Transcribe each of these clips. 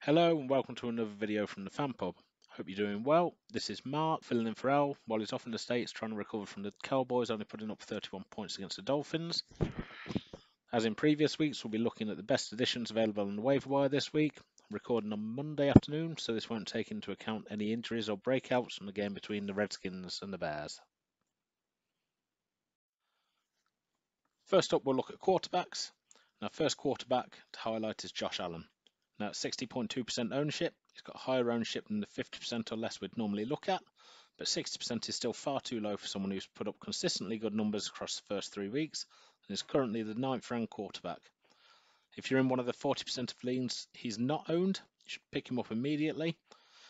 Hello and welcome to another video from the Fan Pub. Hope you're doing well. This is Mark filling in for Al while he's off in the States trying to recover from the Cowboys only putting up 31 points against the Dolphins. As in previous weeks, we'll be looking at the best additions available on the waiver wire this week. I'm recording on Monday afternoon, so this won't take into account any injuries or breakouts from the game between the Redskins and the Bears. First up, we'll look at quarterbacks. Our first quarterback to highlight is Josh Allen. Now, at 60.2% ownership, he's got higher ownership than the 50% or less we'd normally look at, but 60% is still far too low for someone who's put up consistently good numbers across the first 3 weeks and is currently the 9th ranked quarterback. If you're in one of the 40% of leagues he's not owned, you should pick him up immediately.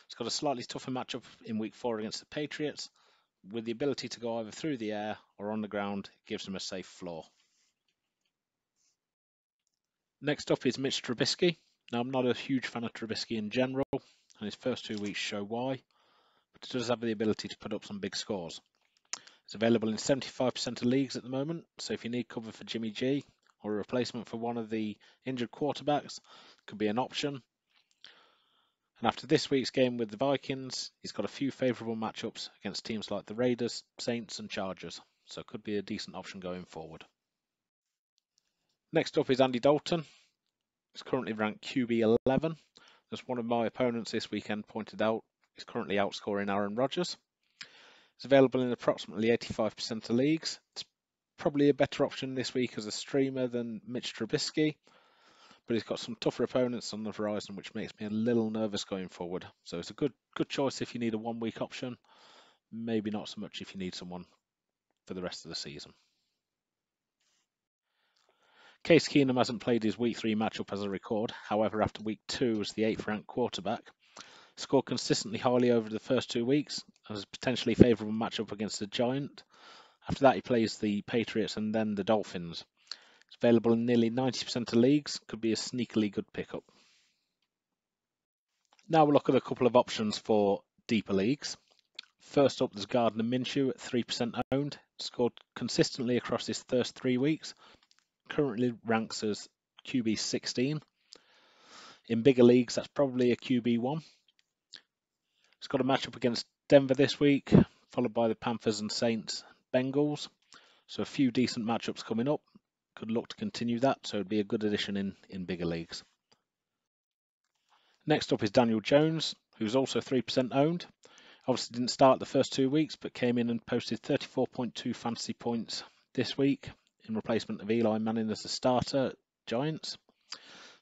He's got a slightly tougher matchup in week 4 against the Patriots. With the ability to go either through the air or on the ground, it gives him a safe floor. Next up is Mitch Trubisky. Now, I'm not a huge fan of Trubisky in general, and his first 2 weeks show why, but he does have the ability to put up some big scores. It's available in 75% of leagues at the moment, so if you need cover for Jimmy G or a replacement for one of the injured quarterbacks, it could be an option. And after this week's game with the Vikings, he's got a few favourable matchups against teams like the Raiders, Saints and Chargers, so it could be a decent option going forward. Next up is Andy Dalton. He's currently ranked QB 11. As one of my opponents this weekend pointed out, he's currently outscoring Aaron Rodgers. It's available in approximately 85% of leagues. It's probably a better option this week as a streamer than Mitch Trubisky, but he's got some tougher opponents on the horizon, which makes me a little nervous going forward. So it's a good choice if you need a 1-week option, maybe not so much if you need someone for the rest of the season. Case Keenum hasn't played his week 3 matchup as I record. However, after week 2 as the 8th ranked quarterback, scored consistently highly over the first 2 weeks and has a potentially favourable matchup against the Giant. After that, he plays the Patriots and then the Dolphins. It's available in nearly 90% of leagues. Could be a sneakily good pickup. Now we'll look at a couple of options for deeper leagues. First up, there's Gardner Minshew at 3% owned. Scored consistently across his first 3 weeks. Currently ranks as QB 16. In bigger leagues, that's probably a QB 1. He's got a matchup against Denver this week, followed by the Panthers and Saints, Bengals. So a few decent matchups coming up. Could look to continue that, so it'd be a good addition in bigger leagues. Next up is Daniel Jones, who's also 3% owned. Obviously didn't start the first 2 weeks, but came in and posted 34.2 fantasy points this week in replacement of Eli Manning as the starter at Giants.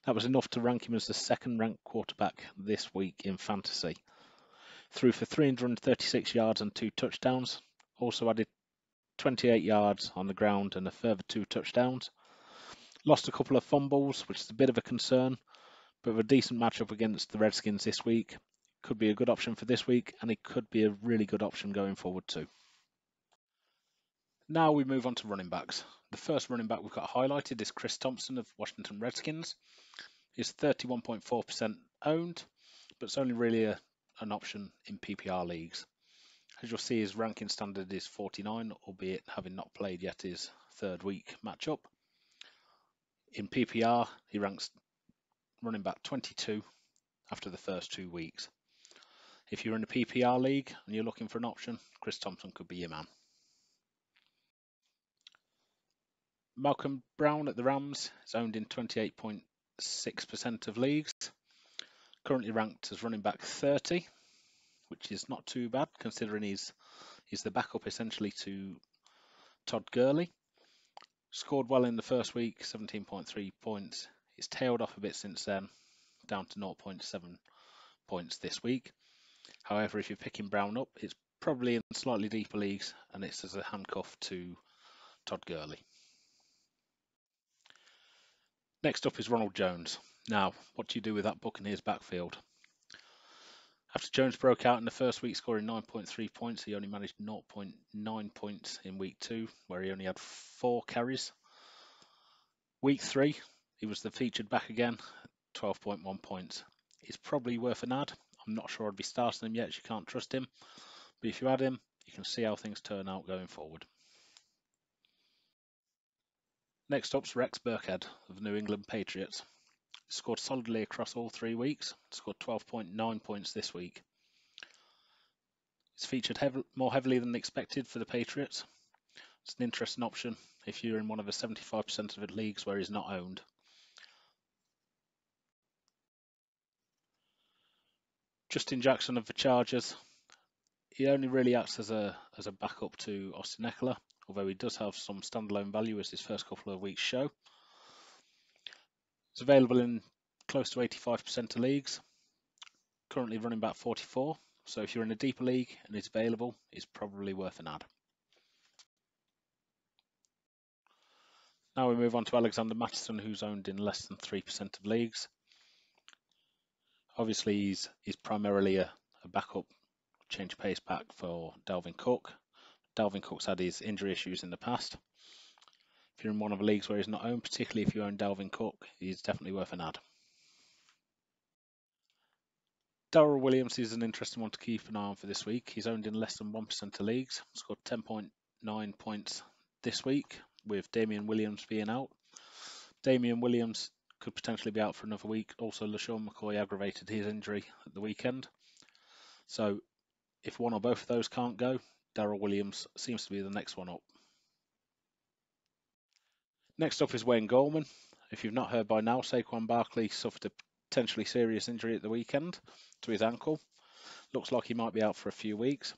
That was enough to rank him as the 2nd ranked quarterback this week in fantasy. Threw for 336 yards and 2 touchdowns. Also added 28 yards on the ground and a further 2 touchdowns. Lost a couple of fumbles, which is a bit of a concern, but with a decent matchup against the Redskins this week, could be a good option for this week, and it could be a really good option going forward too. Now we move on to running backs. The first running back we've got highlighted is Chris Thompson of Washington Redskins. He's 31.4% owned, but it's only really an option in PPR leagues. As you'll see, his ranking standard is 49, albeit having not played yet his 3rd week matchup. In PPR, he ranks running back 22 after the first 2 weeks. If you're in a PPR league and you're looking for an option, Chris Thompson could be your man. Malcolm Brown at the Rams is owned in 28.6% of leagues. Currently ranked as running back 30, which is not too bad considering he's the backup essentially to Todd Gurley. Scored well in the first week, 17.3 points. It's tailed off a bit since then, down to 0.7 points this week. However, if you're picking Brown up, it's probably in slightly deeper leagues, and it's as a handcuff to Todd Gurley. Next up is Ronald Jones. Now, what do you do with that Buccaneers backfield? After Jones broke out in the first week scoring 9.3 points, he only managed 0.9 points in week 2, where he only had 4 carries. Week 3, he was the featured back again, 12.1 points. He's probably worth an add. I'm not sure I'd be starting him yet, as you can't trust him. But if you add him, you can see how things turn out going forward. Next up's Rex Burkhead of the New England Patriots. Scored solidly across all 3 weeks. Scored 12.9 points this week. It's featured more heavily than expected for the Patriots. It's an interesting option if you're in one of the 75% of the leagues where he's not owned. Justin Jackson of the Chargers. He only really acts as a backup to Austin Eckler, although he does have some standalone value as his first couple of weeks show. It's available in close to 85% of leagues. Currently running back 44, so if you're in a deeper league and it's available, it's probably worth an add. Now we move on to Alexander Mattison, who's owned in less than 3% of leagues. Obviously, he's primarily a backup change of pace back for Dalvin Cook. Dalvin Cook's had his injury issues in the past. If you're in one of the leagues where he's not owned, particularly if you own Dalvin Cook, he's definitely worth an add. Darrell Williams is an interesting one to keep an eye on for this week. He's owned in less than 1% of leagues. Scored 10.9 points this week, with Damian Williams being out. Damian Williams could potentially be out for another week. Also, LaShawn McCoy aggravated his injury at the weekend. So if one or both of those can't go, Darrell Williams seems to be the next one up. Next up is Wayne Gallman. If you've not heard by now, Saquon Barkley suffered a potentially serious injury at the weekend to his ankle. Looks like he might be out for a few weeks.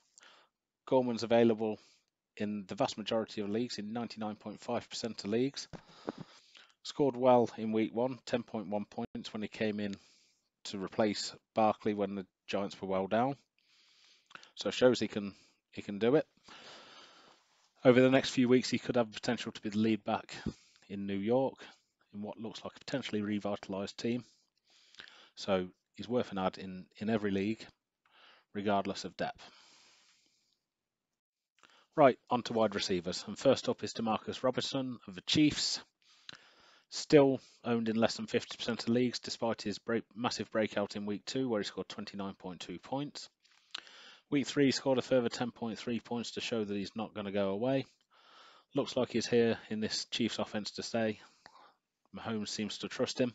Gallman's available in the vast majority of leagues, in 99.5% of leagues. Scored well in week 1, 10.1 points when he came in to replace Barkley when the Giants were well down. So it shows he can do it. Over the next few weeks, he could have the potential to be the lead back in New York in what looks like a potentially revitalised team. So he's worth an add in every league, regardless of depth. Right, on to wide receivers. And first up is DeMarcus Robinson of the Chiefs. Still owned in less than 50% of leagues, despite his massive breakout in week 2, where he scored 29.2 points. Week 3, he scored a further 10.3 points to show that he's not going to go away. Looks like he's here in this Chiefs offense to stay. Mahomes seems to trust him,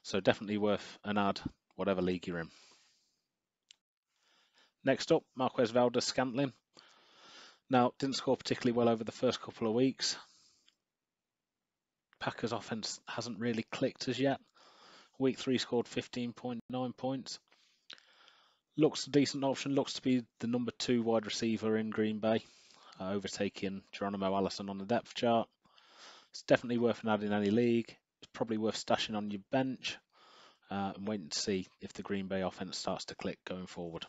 so definitely worth an add, whatever league you're in. Next up, Marquez Valdes-Scantling. Now, didn't score particularly well over the first couple of weeks. Packers offense hasn't really clicked as yet. Week 3 scored 15.9 points. Looks a decent option, looks to be the number 2 wide receiver in Green Bay, overtaking Geronimo Allison on the depth chart. It's definitely worth an add in any league. It's probably worth stashing on your bench and waiting to see if the Green Bay offense starts to click going forward.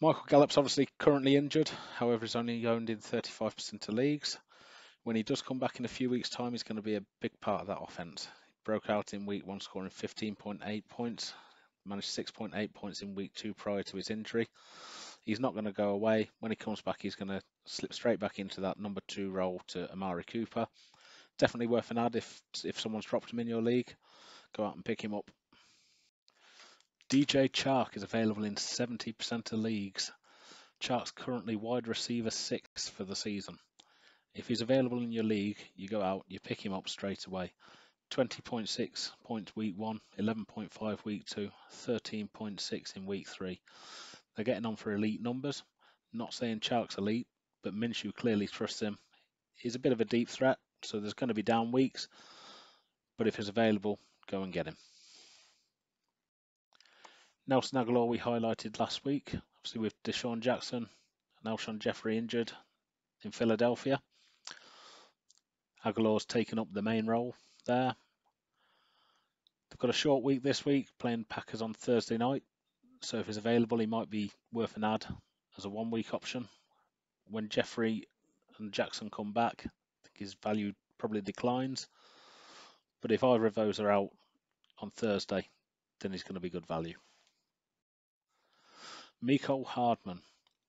Michael Gallup's obviously currently injured, however he's only owned in 35% of leagues. When he does come back in a few weeks' time, he's going to be a big part of that offense. He broke out in week 1 scoring 15.8 points, managed 6.8 points in week 2 prior to his injury. He's not going to go away. When he comes back, he's going to slip straight back into that number 2 role to Amari Cooper. Definitely worth an add if someone's dropped him in your league. Go out and pick him up. DJ Chark is available in 70% of leagues. Chark's currently wide receiver 6 for the season. If he's available in your league, you go out, you pick him up straight away. 20.6 points week 1, 11.5 week 2, 13.6 in week 3. They're getting on for elite numbers. Not saying Chark's elite, but Minshew clearly trusts him. He's a bit of a deep threat, so there's going to be down weeks. But if he's available, go and get him. Nelson Aguilar we highlighted last week, obviously with Deshaun Jackson and Alshon Jeffrey injured in Philadelphia. Aguilar's taken up the main role there. They've got a short week this week, playing Packers on Thursday night. So if he's available, he might be worth an add as a 1-week option. When Jeffrey and Jackson come back, I think his value probably declines. But if either of those are out on Thursday, then he's going to be good value. Mecole Hardman,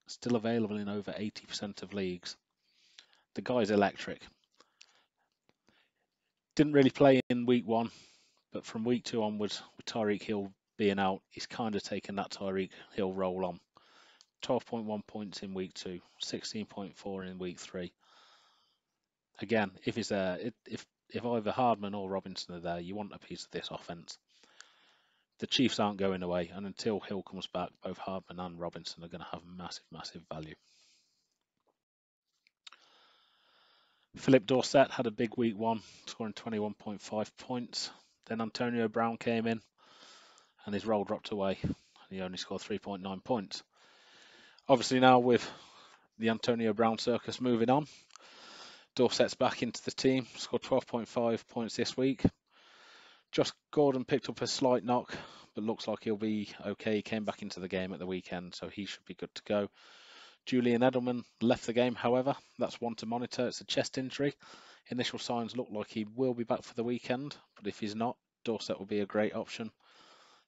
still available in over 80% of leagues. The guy's electric. Didn't really play in week 1, but from week 2 onwards, with Tyreek Hill being out, he's kind of taken that Tyreek Hill role on. 12.1 points in week 2, 16.4 in week 3. Again, if he's there, if if either Hardman or Robinson are there, you want a piece of this offense. The Chiefs aren't going away, and until Hill comes back, both Hardman and Robinson are going to have massive value. Philip Dorsett had a big week 1, scoring 21.5 points. Then Antonio Brown came in, and his role dropped away. He only scored 3.9 points. Obviously now with the Antonio Brown circus moving on, Dorsett's back into the team, scored 12.5 points this week. Josh Gordon picked up a slight knock, but looks like he'll be okay. He came back into the game at the weekend, so he should be good to go. Julian Edelman left the game, however. That's one to monitor. It's a chest injury. Initial signs look like he will be back for the weekend, but if he's not, Dorsett will be a great option.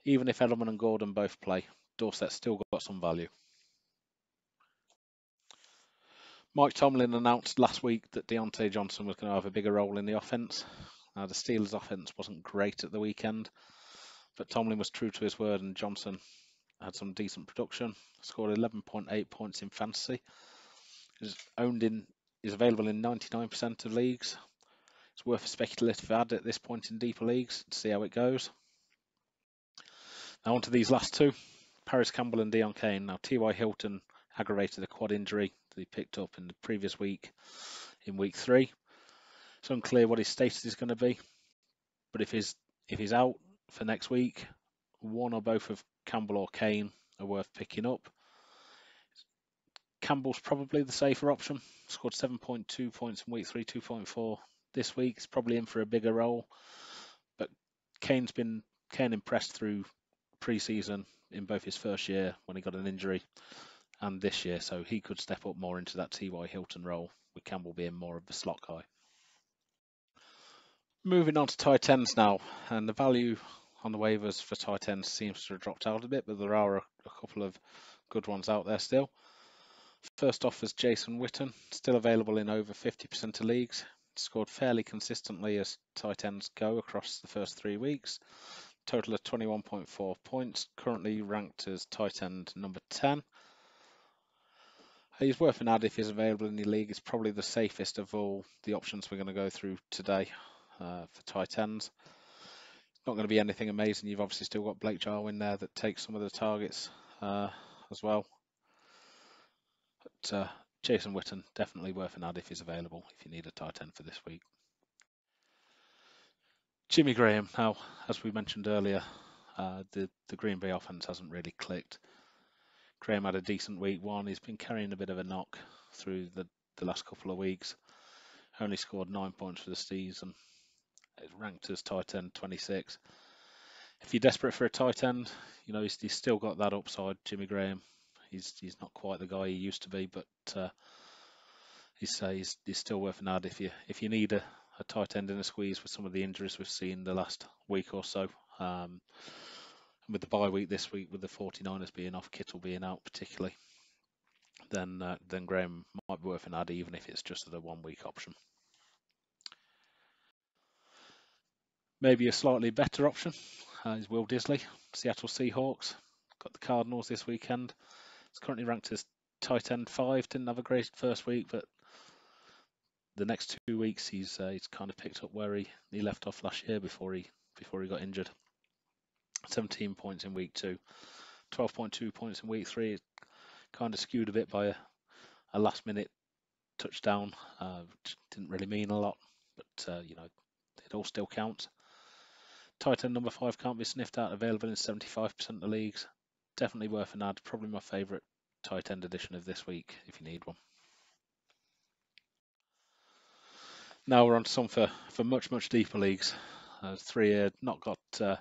Even if Edelman and Gordon both play, Dorsett's still got some value. Mike Tomlin announced last week that Deontay Johnson was going to have a bigger role in the offense. Now, the Steelers' offense wasn't great at the weekend, but Tomlin was true to his word, and Johnson had some decent production. Scored 11.8 points in fantasy. Is available in 99% of leagues. It's worth a speculative add at this point in deeper leagues to see how it goes. Now on to these last two, Paris Campbell and Deon Cain. Now T.Y. Hilton aggravated a quad injury that he picked up in the previous week, in week 3. It's unclear what his status is going to be, but if he's out for next week, one or both of Campbell or Cain are worth picking up. Campbell's probably the safer option. Scored 7.2 points in week 3, 2.4 this week. He's probably in for a bigger role, but Cain impressed through pre-season in both his first year when he got an injury and this year, so he could step up more into that T.Y. Hilton role, with Campbell being more of the slot guy. Moving on to tight ends now, and the value on the waivers for tight ends seems to have dropped out a bit, but there are a couple of good ones out there still. First off is Jason Witten, still available in over 50% of leagues. Scored fairly consistently as tight ends go across the first 3 weeks. Total of 21.4 points, currently ranked as tight end number 10. He's worth an add if he's available in your league. It's probably the safest of all the options we're going to go through today for tight ends. It's not going to be anything amazing. You've obviously still got Blake Jarwin there that takes some of the targets as well. But Jason Witten, definitely worth an add if he's available, if you need a tight end for this week. Jimmy Graham, now, as we mentioned earlier, the Green Bay offense hasn't really clicked. Graham had a decent week 1. He's been carrying a bit of a knock through the last couple of weeks. Only scored 9 points for the season. It's ranked as tight end 26. If you're desperate for a tight end, you know, he's still got that upside, Jimmy Graham. He's not quite the guy he used to be, but he's still worth an add if you need a tight end in a squeeze with some of the injuries we've seen the last week or so. With the bye week this week, with the 49ers being off, Kittle being out particularly, then Graham might be worth an add even if it's just a 1 week option. Maybe a slightly better option is Will Disley, Seattle Seahawks. Got the Cardinals this weekend. It's currently ranked as tight end 5. Didn't have a great first week, but the next 2 weeks he's kind of picked up where he left off last year before he got injured. 17 points in week 2, 12.2 points in week 3. Kind of skewed a bit by a last minute touchdown, which didn't really mean a lot, but you know, it all still counts. Tight end number 5 can't be sniffed out, available in 75% of leagues. Definitely worth an add, probably my favourite tight end edition of this week if you need one. Now we're on to some for much deeper leagues. 3 here, not got a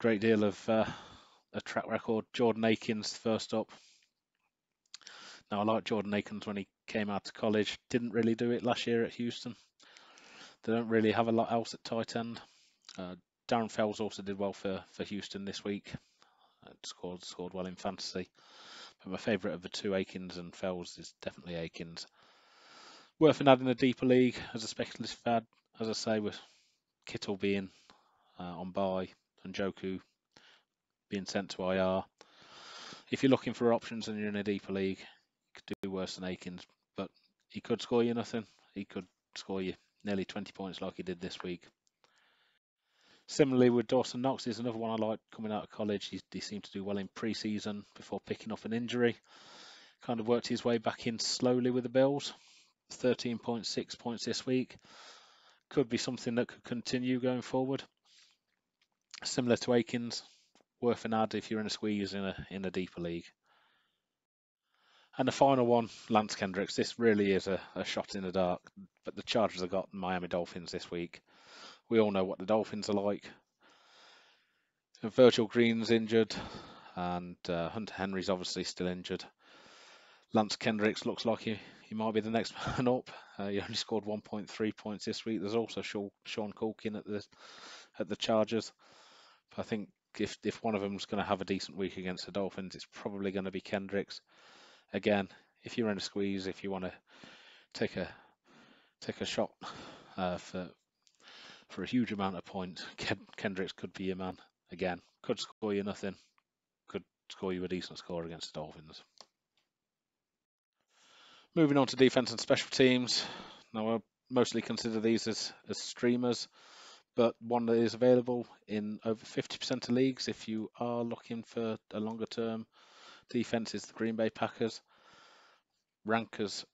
great deal of a track record. Jordan Akins first up. Now I like Jordan Akins when he came out of college. Didn't really do it last year at Houston. They don't really have a lot else at tight end. Darren Fells also did well for Houston this week. Scored well in fantasy. But my favourite of the two, Akins and Fells, is definitely Akins. Worth an add in a deeper league as a speculative add, as I say, with Kittle being on bye and Njoku being sent to IR. If you're looking for options and you're in a deeper league, you could do worse than Akins, but he could score you nothing. He could score you nearly 20 points like he did this week. Similarly with Dawson Knox, he's another one I like coming out of college. He seemed to do well in pre-season before picking up an injury. Kind of worked his way back in slowly with the Bills. 13.6 points this week. Could be something that could continue going forward. Similar to Akins, worth an add if you're in a squeeze in a deeper league. And the final one, Lance Kendricks. This really is a shot in the dark, but the Chargers have got the Miami Dolphins this week. We all know what the Dolphins are like. Virgil Green's injured, and Hunter Henry's obviously still injured. Lance Kendricks looks like he might be the next man up. He only scored 1.3 points this week. There's also Sean Culkin at the Chargers. But I think if one of them's going to have a decent week against the Dolphins, it's probably going to be Kendricks. Again, if you're in a squeeze, if you want to take a shot for a huge amount of points, Kendricks could be your man. Again, could score you nothing, could score you a decent score against the Dolphins. Moving on to defense and special teams. Now I mostly consider these as streamers, but one that is available in over 50% of leagues if you are looking for a longer term defense is the Green Bay Packers. Rank as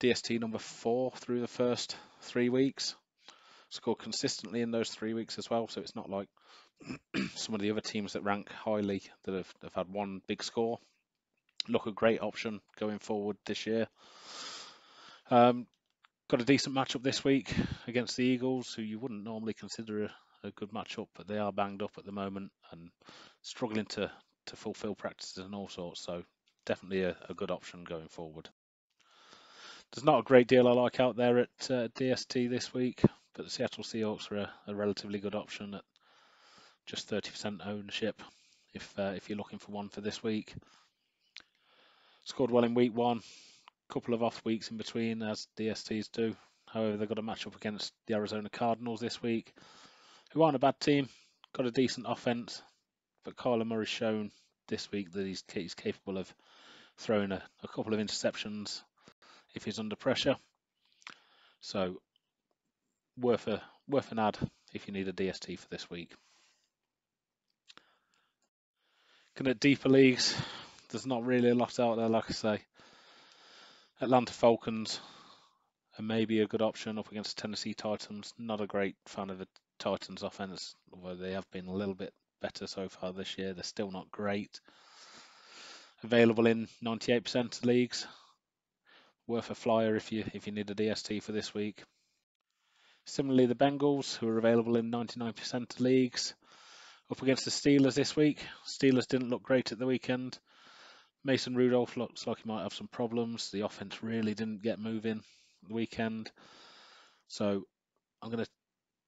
DST number 4 through the first 3 weeks. Score consistently in those 3 weeks as well, so it's not like some of the other teams that rank highly that have had one big score. Look a great option going forward this year. Got a decent matchup this week against the Eagles, who you wouldn't normally consider a good matchup, but they are banged up at the moment and struggling to fulfill practices and all sorts, so definitely a good option going forward. There's not a great deal I like out there at DST this week, but the Seattle Seahawks are a relatively good option at just 30% ownership if you're looking for one for this week. Scored well in week 1, couple of off weeks in between as DSTs do. However, they've got a match up against the Arizona Cardinals this week, who aren't a bad team, got a decent offense, but Kyler Murray's shown this week that he's capable of throwing a couple of interceptions if he's under pressure. So worth an add if you need a DST for this week. Looking at deeper leagues, there's not really a lot out there, like I say. Atlanta Falcons are maybe a good option up against Tennessee Titans. Not a great fan of the Titans offense, although they have been a little bit better so far this year. They're still not great. Available in 98% of leagues. Worth a flyer if you need a DST for this week. Similarly, the Bengals, who are available in 99% of leagues, up against the Steelers this week. Steelers didn't look great at the weekend. Mason Rudolph looks like he might have some problems. The offense really didn't get moving the weekend. So I'm going to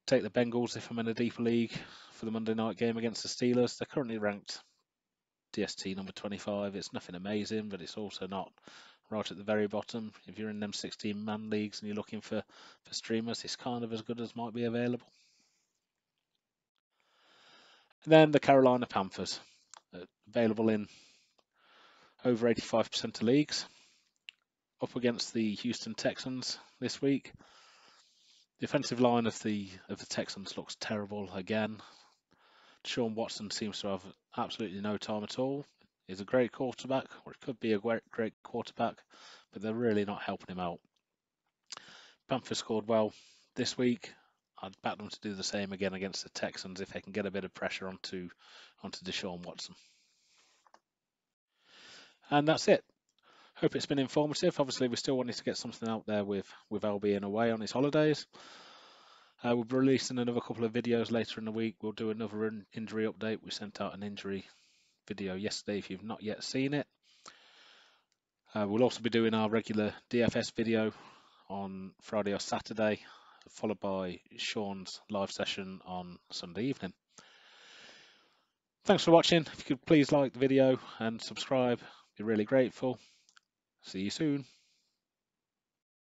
take the Bengals if I'm in a deeper league for the Monday night game against the Steelers. They're currently ranked DST number 25. It's nothing amazing, but it's also not right at the very bottom. If you're in them 16-man leagues and you're looking for streamers, it's kind of as good as might be available. And then the Carolina Panthers, available in over 85% of leagues, up against the Houston Texans this week. The offensive line of the Texans looks terrible again. Deshaun Watson seems to have absolutely no time at all. He's a great quarterback, or it could be a great quarterback, but they're really not helping him out. Panthers scored well this week. I'd back them to do the same again against the Texans if they can get a bit of pressure onto Deshaun Watson. And that's it. Hope it's been informative. Obviously, we still wanted to get something out there with Al being away on his holidays. We'll be releasing another couple of videos later in the week. We'll do another injury update. We sent out an injury video yesterday if you've not yet seen it. We'll also be doing our regular DFS video on Friday or Saturday, followed by Sean's live session on Sunday evening. Thanks for watching. If you could please like the video and subscribe, I'd be really grateful. See you soon.